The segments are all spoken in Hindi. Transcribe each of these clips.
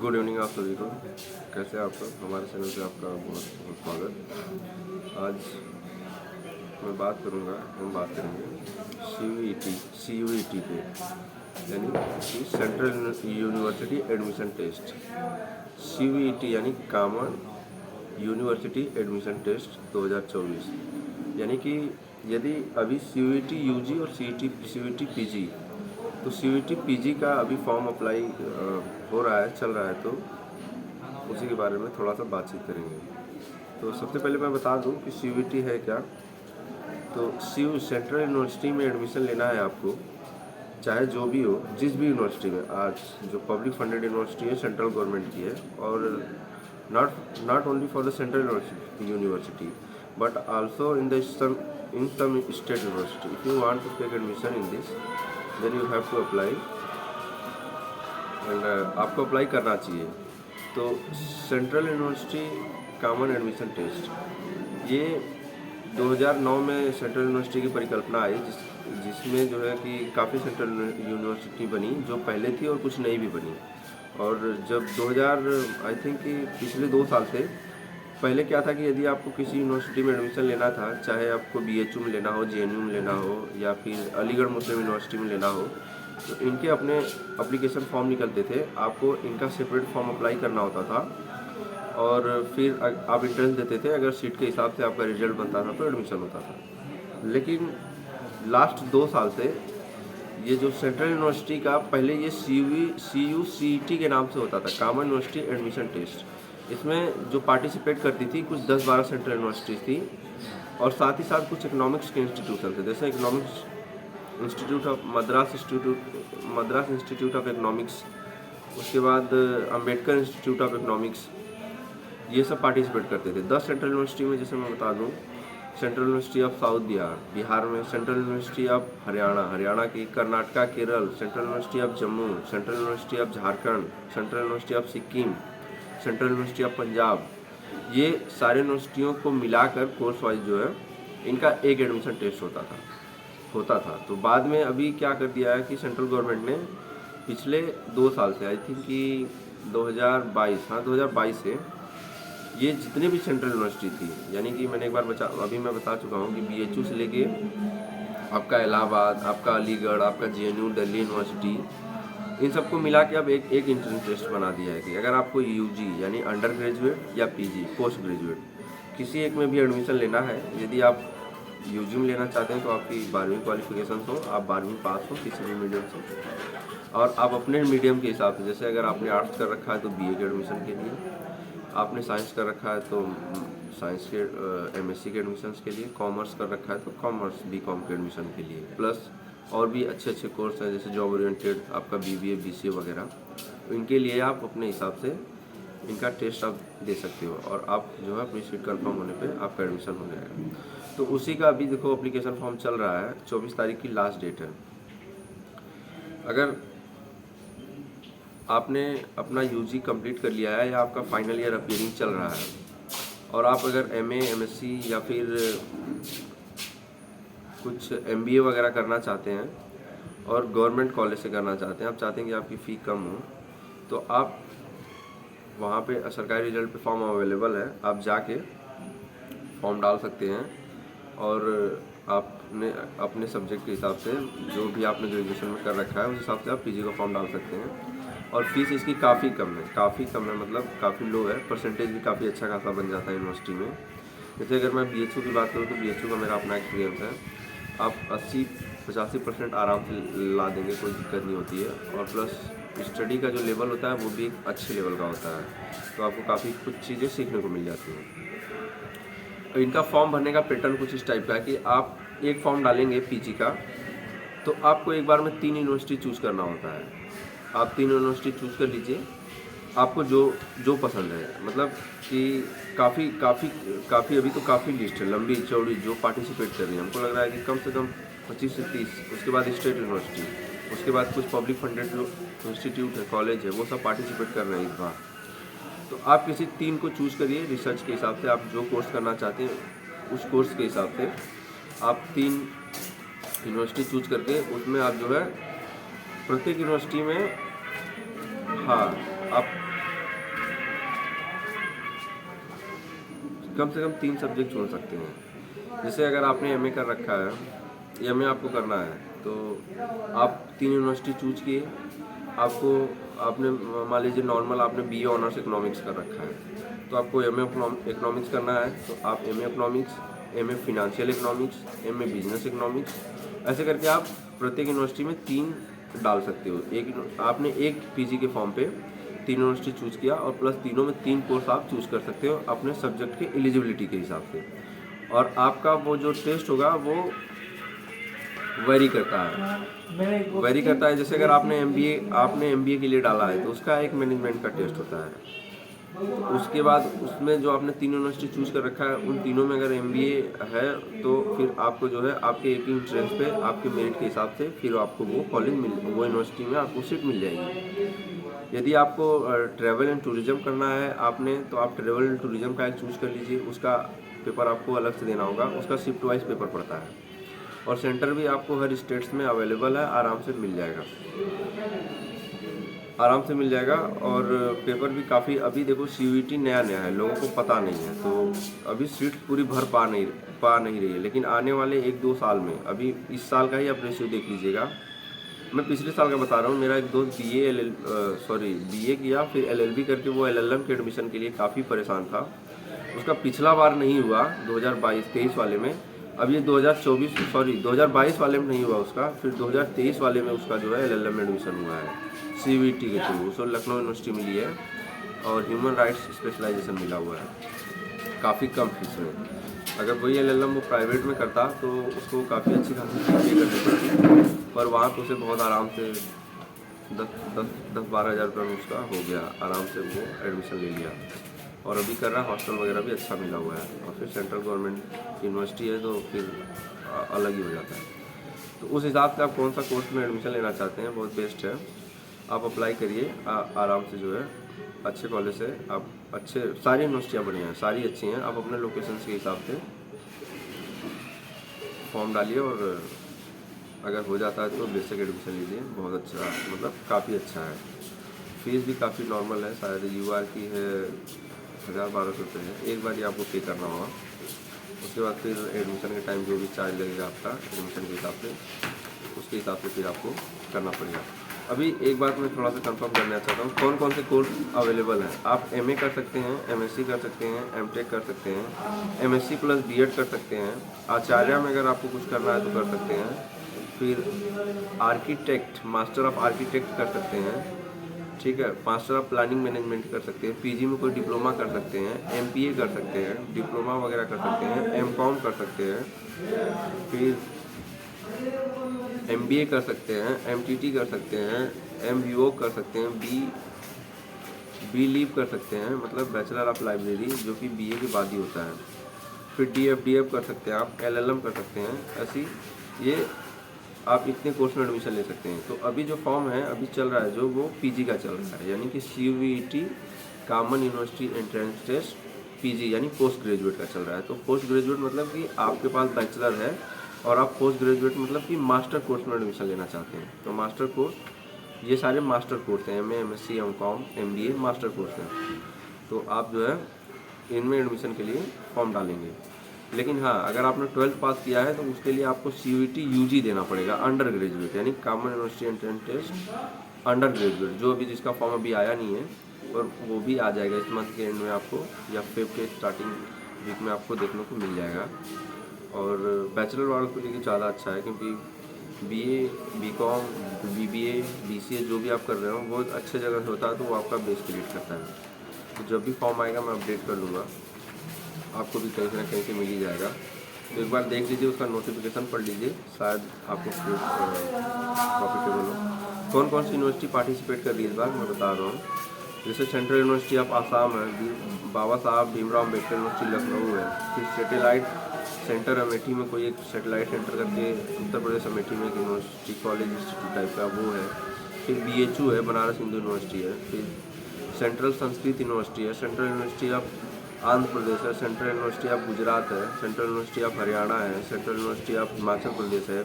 गुड इवनिंग आप सभी को। कैसे हैं आप सब? हमारे चैनल पे आपका बहुत बहुत स्वागत। आज मैं बात करूंगा, हम बात करेंगे CUET पे, यानी कि central university admission test. CUET यानी कॉमन यूनिवर्सिटी एडमिशन टेस्ट 2024, यानी कि यदि अभी CUET UG और CUET PG, तो CUET PG का अभी फॉर्म अप्लाई हो रहा है, चल रहा है, तो उसी के बारे में थोड़ा सा बातचीत करेंगे। तो सबसे पहले मैं बता दूं कि CUET है क्या। तो सेंट्रल यूनिवर्सिटी में एडमिशन लेना है आपको, चाहे जो भी हो, जिस भी यूनिवर्सिटी में। आज जो पब्लिक फंडेड यूनिवर्सिटी है, सेंट्रल गवर्नमेंट की है, और not only for the central university but also in some state university. If you want to take admission in this, then you have to apply, and आपको अप्लाई करना चाहिए। तो central university common admission test, ये 2009 में सेंट्रल यूनिवर्सिटी की परिकल्पना आई, जिसमें जो है कि काफ़ी सेंट्रल यूनिवर्सिटी बनी, जो पहले थी और कुछ नई भी बनी। और जब 2000 आई थिंक कि पिछले 2 साल से पहले क्या था कि यदि आपको किसी यूनिवर्सिटी में एडमिशन लेना था, चाहे आपको BHU में लेना हो, JNU में लेना हो, या फिर अलीगढ़ मुस्लिम यूनिवर्सिटी में लेना हो, तो इनके अपने एप्लीकेशन फॉर्म निकलते थे। आपको इनका सेपरेट फॉर्म अप्लाई करना होता था, और फिर आप एंट्रेंस देते थे। अगर सीट के हिसाब से आपका रिजल्ट बनता था तो एडमिशन होता था। लेकिन लास्ट 2 साल से ये जो सेंट्रल यूनिवर्सिटी का, पहले ये CUCET के नाम से होता था, कॉमन यूनिवर्सिटी एडमिशन टेस्ट। इसमें जो पार्टिसिपेट करती थी कुछ 10-12 सेंट्रल यूनिवर्सिटीज़ थी, और साथ ही साथ कुछ इकोनॉमिक्स के इंस्टीट्यूशन थे, जैसे economics institute of Madras institute of economics, उसके बाद अंबेडकर इंस्टीट्यूट ऑफ इकोनॉमिक्स, ये सब पार्टिसिपेट करते थे। 10 सेंट्रल यूनिवर्सिटी में, जैसे मैं बता दूं, central university of south Bihar में, सेंट्रल यूनिवर्सिटी ऑफ हरियाणा की, Karnataka, Kerala, central university of Jammu, central university of Jharkhand, central university of Sikkim, central university of Punjab, ये सारे यूनिवर्सिटियों को मिलाकर कोर्स वाइज जो है इनका एक एडमिशन टेस्ट होता था। तो बाद में अभी क्या कर दिया है कि सेंट्रल गवर्नमेंट ने पिछले 2 साल से, आई थिंक कि 2022 से, ये जितने भी सेंट्रल यूनिवर्सिटी थी, यानी कि मैंने एक बार अभी मैं बता चुका हूँ कि BHU से लेके आपका इलाहाबाद, आपका अलीगढ़, आपका JNU, दिल्ली यूनिवर्सिटी, इन सबको मिला के अब एक एंट्रेंस टेस्ट बना दिया है कि अगर आपको UG यानी अंडर ग्रेजुएट या PG पोस्ट ग्रेजुएट किसी एक में भी एडमिशन लेना है, यदि आप UG में लेना चाहते हैं तो आपकी 12वीं क्वालिफिकेशन हो, आप 12वीं पास हो किसी भी मीडियम से, और आप अपने मीडियम के हिसाब से, जैसे अगर आपने आर्ट्स कर रखा है तो BA के एडमिशन के लिए, आपने साइंस कर रखा है तो साइंस के MSc के एडमिशन्स के लिए, कॉमर्स कर रखा है तो कॉमर्स BCom के एडमिशन के लिए, प्लस और भी अच्छे कोर्स हैं जैसे जॉब ओरिएंटेड, आपका BBA BCA वगैरह, तो इनके लिए आप अपने हिसाब से इनका टेस्ट आप दे सकते हो, और आप जो है अपनी सीट कंफर्म होने पे आपका एडमिशन हो जाएगा। तो उसी का अभी देखो एप्लीकेशन फॉर्म चल रहा है, 24 तारीख की लास्ट डेट है। अगर आपने अपना UG कंप्लीट कर लिया है, या आपका फाइनल ईयर अपीयरिंग चल रहा है, और आप अगर MA MSc या फिर कुछ MBA वगैरह करना चाहते हैं, और गवर्नमेंट कॉलेज से करना चाहते हैं, आप चाहते हैं कि आपकी फ़ी कम हो, तो आप वहाँ पे सरकारी रिजल्ट पे फॉर्म अवेलेबल है, आप जाके फॉर्म डाल सकते हैं, और आपने अपने सब्जेक्ट के हिसाब से, जो भी आपने ग्रेजुएशन में कर रखा है उस हिसाब से आप PG का फॉर्म डाल सकते हैं। और फीस इसकी काफ़ी कम है, मतलब काफ़ी लो है, परसेंटेज भी काफ़ी अच्छा खासा बन जाता है यूनिवर्सिटी में। जैसे अगर मैं BHU की बात करूँ तो BHU का मेरा अपना एक्सपीरियंस है, आप 80-85% आराम से ला देंगे, कोई दिक्कत नहीं होती है, और प्लस स्टडी का जो लेवल होता है वो भी एक अच्छे लेवल का होता है, तो आपको काफ़ी कुछ चीज़ें सीखने को मिल जाती हैं। इनका फॉर्म भरने का पैटर्न कुछ इस टाइप का है कि आप एक फॉर्म डालेंगे PG का, तो आपको एक बार में 3 यूनिवर्सिटी चूज़ करना होता है। आप 3 यूनिवर्सिटी चूज़ कर लीजिए, आपको जो पसंद है, मतलब कि काफ़ी अभी तो काफ़ी लिस्ट है लंबी चौड़ी जो पार्टिसिपेट कर रही है। हमको लग रहा है कि कम से कम 25 से 30, उसके बाद स्टेट यूनिवर्सिटी, उसके बाद कुछ पब्लिक फंडेड जो इंस्टीट्यूट है, कॉलेज है, वो सब पार्टिसिपेट कर रहे हैं इस बार। तो आप किसी 3 को चूज़ करिए, रिसर्च के हिसाब से आप जो कोर्स करना चाहते हैं उस कोर्स के हिसाब से आप 3 यूनिवर्सिटी चूज़ करके, उसमें आप जो है प्रत्येक यूनिवर्सिटी में, हाँ, आप कम से कम 3 सब्जेक्ट चुन सकते हैं। जैसे अगर आपने एमए कर रखा है, एमए आपको करना है, तो आप 3 यूनिवर्सिटी चूज किए। आपने मान लीजिए नॉर्मल आपने बीए ऑनर्स इकोनॉमिक्स कर रखा है, तो आपको एमए इकोनॉमिक्स करना है, तो आप MA economics, MA financial economics, MA business economics, ऐसे करके आप प्रत्येक यूनिवर्सिटी में 3 डाल सकते हो। आपने एक पीजी के फॉर्म पे 3 यूनिवर्सिटी चूज़ किया और प्लस तीनों में 3 कोर्स आप चूज़ कर सकते हो अपने सब्जेक्ट के एलिजिबिलिटी के हिसाब से। और आपका वो जो टेस्ट होगा वो वेरी करता है। जैसे अगर आपने एमबीए के लिए डाला है, तो उसका एक मैनेजमेंट का टेस्ट होता है। उसके बाद उसमें जो आपने 3 यूनिवर्सिटी चूज़ कर रखा है, उन तीनों में अगर एमबीए है, तो फिर आपको जो है आपके एक ही इंटरेस्ट पे आपके मेरिट के हिसाब से फिर आपको वो यूनिवर्सिटी में आपको सीट मिल जाएगी। यदि आपको ट्रैवल एंड टूरिज़्म करना है आपने, तो आप ट्रैवल एंड टूरिज़्म का एक चूज़ कर लीजिए। उसका पेपर आपको अलग से देना होगा, उसका शिफ्ट वाइज पेपर पड़ता है और सेंटर भी आपको हर स्टेट्स में अवेलेबल है, आराम से मिल जाएगा। और पेपर भी काफ़ी, अभी देखो सीयूईटी नया है, लोगों को पता नहीं है, तो अभी सीट पूरी भर पा नहीं रही है। लेकिन आने वाले 1-2 साल में, अभी इस साल का ही आप रेशियो देख लीजिएगा, मैं पिछले साल का बता रहा हूँ। मेरा एक दोस्त बीए किया, फिर एलएलबी करके वो एलएलएम के एडमिशन के लिए काफ़ी परेशान था। उसका पिछला बार नहीं हुआ 2023 वाले में, अब ये 2022 वाले में नहीं हुआ उसका, फिर 2023 वाले में उसका जो है एलएलएम में एडमिशन हुआ है सीयूईटी के थ्रू। उसको लखनऊ यूनिवर्सिटी मिली है और ह्यूमन राइट्स स्पेशलाइजेशन मिला हुआ है, काफ़ी कम फीस में। अगर वही एलएलएम वो प्राइवेट में करता तो उसको काफ़ी अच्छी खासी फीस पे करनी पड़ती, पर वहाँ तो उसे बहुत आराम से 10-12 हज़ार रुपये में उसका हो गया, आराम से वो एडमिशन ले लिया और अभी कर रहा है। हॉस्टल वगैरह भी अच्छा मिला हुआ है और फिर सेंट्रल गवर्नमेंट यूनिवर्सिटी है, तो फिर अलग ही हो जाता है। तो उस हिसाब से आप कौन सा कोर्स में एडमिशन लेना चाहते हैं, बहुत बेस्ट है, आप अप्लाई करिए आराम से। जो है अच्छे कॉलेज से आप सारी यूनिवर्सिटियाँ बढ़िया हैं, सारी अच्छी हैं। आप अपने लोकेशन के हिसाब से फॉर्म डालिए और अगर हो जाता है तो बेसिक एडमिशन लीजिए, बहुत अच्छा, मतलब काफ़ी अच्छा है। फीस भी काफ़ी नॉर्मल है, शायद यूआर की है 1000-1200 रुपये है, एक बार ही आपको पे करना होगा। उसके बाद फिर एडमिशन के टाइम जो भी चार्ज लगेगा आपका एडमिशन के हिसाब से, उसके हिसाब से फिर आपको करना पड़ेगा। अभी एक बात मैं थोड़ा सा कंफर्म करना चाहता हूँ, कौन कौन से कोर्स अवेलेबल हैं। आप एमए कर सकते हैं, एमएससी कर सकते हैं, एमटेक कर सकते हैं, एमएससी प्लस बीएड कर सकते हैं, आचार्य में अगर आपको कुछ करना है तो कर सकते हैं, फिर आर्किटेक्ट, मास्टर ऑफ आर्किटेक्ट कर सकते हैं, ठीक है, मास्टर ऑफ प्लानिंग मैनेजमेंट कर सकते हैं, पीजी में कोई डिप्लोमा कर सकते हैं, एमपीए कर सकते हैं, डिप्लोमा वगैरह कर सकते हैं, एमकॉम कर सकते हैं, फिर एमबीए कर सकते हैं, एमटीटी कर सकते हैं, एमबीओ कर सकते हैं, बी लीव कर सकते हैं, मतलब बैचलर ऑफ लाइब्रेरी, जो कि बीए के बाद ही होता है, फिर डीएफ कर सकते हैं, आप एलएलएम कर सकते हैं। ऐसी ये आप इतने कोर्स में एडमिशन ले सकते हैं। तो अभी जो फॉर्म है अभी चल रहा है, जो वो पीजी का चल रहा है, यानी कि CUET common university entrance test PG यानी पोस्ट ग्रेजुएट का चल रहा है। तो पोस्ट ग्रेजुएट मतलब कि आपके पास बैचलर है और आप पोस्ट ग्रेजुएट मतलब कि मास्टर कोर्स में एडमिशन लेना चाहते हैं। तो मास्टर कोर्स, ये सारे मास्टर कोर्स हैं, MA, MSc, MCom, MBA master course हैं। तो आप जो है इनमें एडमिशन के लिए फॉर्म डालेंगे। लेकिन हाँ, अगर आपने 12th पास किया है तो उसके लिए आपको सीयूईटी यूजी देना पड़ेगा, अंडर ग्रेजुएट, यानी common university entrance test undergraduate, जो अभी जिसका फॉर्म अभी आया नहीं है और वो भी आ जाएगा इस मंथ के एंड में आपको, या फेब के स्टार्टिंग वीक में आपको देखने को मिल जाएगा। और बैचलर वालों के लिए ज़्यादा अच्छा है, क्योंकि बीए, बीकॉम, बीबीए, बीसीए जो भी आप कर रहे हो वो अच्छे जगह से होता है, तो वो आपका बेस क्रिएट करता है। तो जब भी फॉर्म आएगा मैं अपडेट कर लूँगा, आपको भी कहीं ना कहीं से मिल ही जाएगा। तो एक बार देख लीजिए, उसका नोटिफिकेशन पढ़ लीजिए, शायद आपको प्रॉफिटेबल हो। कौन कौन सी यूनिवर्सिटी पार्टिसिपेट कर रही है इस बार मैं बता रहा हूँ। जैसे सेंट्रल यूनिवर्सिटी ऑफ आसाम है, बाबा साहब भीमराव अम्बेडकर यूनिवर्सिटी लखनऊ है, फिर सैटेलाइट सेंटर अमेठी में कोई एक सैटेलाइट सेंटर करके उत्तर प्रदेश अमेठी में एक यूनिवर्सिटी कॉलेज इंस्टीट्यूट टाइप का वो है, फिर बीएचयू है, बनारस हिंदू यूनिवर्सिटी है, फिर सेंट्रल संस्कृत यूनिवर्सिटी है, central university of Andhra Pradesh है, सेंट्रल यूनिवर्सिटी ऑफ गुजरात है, सेंट्रल यूनिवर्सिटी ऑफ हरियाणा है, central university of Himachal Pradesh है,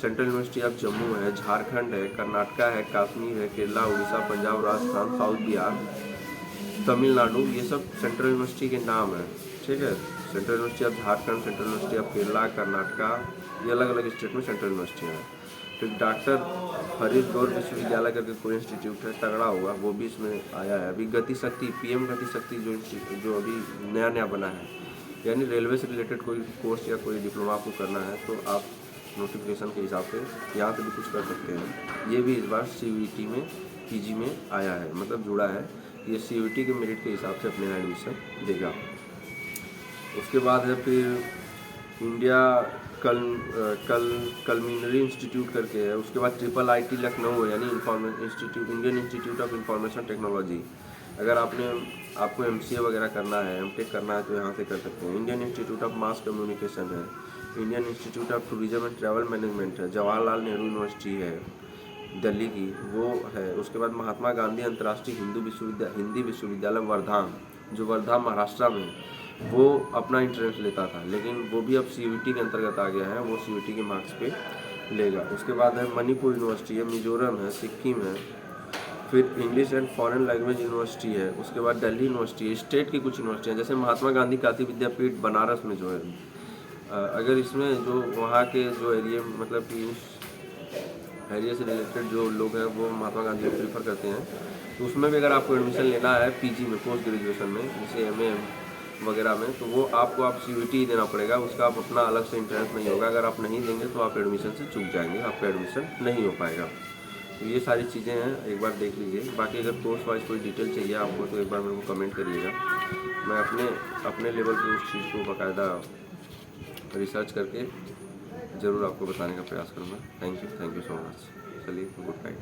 सेंट्रल यूनिवर्सिटी ऑफ जम्मू है, झारखंड है, कर्नाटका है, कश्मीर है, केरला, उड़ीसा, पंजाब, राजस्थान, साउथ बिहार, तमिलनाडु, ये सब सेंट्रल यूनिवर्सिटी के नाम है, ठीक है। Central university of Jharkhand, central university of Kerala, Karnataka, ये अलग अलग स्टेट में सेंट्रल यूनिवर्सिटी हैं। फिर डॉक्टर हरिद्वार विश्वविद्यालय करके कोई इंस्टीट्यूट है, तगड़ा होगा, वो भी इसमें आया है। अभी गति शक्ति, पीएम गति शक्ति जो अभी नया नया बना है, यानी रेलवे से रिलेटेड कोई कोर्स या कोई डिप्लोमा आपको करना है तो आप नोटिफिकेशन के हिसाब से यहाँ से भी कुछ कर सकते हैं। ये भी इस बार CUET में PG में आया है, मतलब जुड़ा है। ये CUET के मेरिट के हिसाब से अपने यहाँ एडमिशन देगा। उसके बाद है फिर इंडिया कलमिनरी इंस्टीट्यूट करके है। उसके बाद IIIT लखनऊ है, यानी Indian institute of information technology. अगर आपको MCA वगैरह करना है, MTech करना है तो यहाँ से कर सकते हैं। Indian institute of mass communication है, Indian institute of tourism and travel management है, जवाहरलाल नेहरू यूनिवर्सिटी है दिल्ली की, वो है। उसके बाद महात्मा गांधी अंतर्राष्ट्रीय हिंदी विश्वविद्यालय वर्धा, जो वर्धा महाराष्ट्र में, वो अपना इंट्रेंस लेता था, लेकिन वो भी अब CUET के अंतर्गत आ गया है, वो CUET के मार्क्स पे लेगा। उसके बाद है मणिपुर यूनिवर्सिटी है, मिजोरम है, सिक्किम है। फिर English and foreign language university है। उसके बाद दिल्ली यूनिवर्सिटी है। स्टेट की कुछ यूनिवर्सिटी हैं, जैसे महात्मा गांधी काशी विद्यापीठ बनारस में जो है, अगर इसमें जो वहाँ के जो एरिया, मतलब कि उस एरिया से रिलेटेड जो लोग हैं वो महात्मा गांधी को प्रीफर करते हैं, तो उसमें भी अगर आपको एडमिशन लेना है PG में, पोस्ट ग्रेजुएशन में, जैसे MA वगैरह में, तो वो आपको CUET ही देना पड़ेगा। उसका आप अपना अलग से इंटरेस्ट नहीं होगा। अगर आप नहीं देंगे तो आप एडमिशन से चूक जाएंगे, आपका एडमिशन नहीं हो पाएगा। तो ये सारी चीज़ें हैं, एक बार देख लीजिए। बाकी अगर कोर्स वाइज कोई डिटेल चाहिए आपको तो एक बार मेरे को कमेंट करिएगा, मैं अपने लेवल पे उस चीज़ को बाकायदा रिसर्च करके ज़रूर आपको बताने का प्रयास करूँगा। Thank you so much. चलिए, गुड नाइट।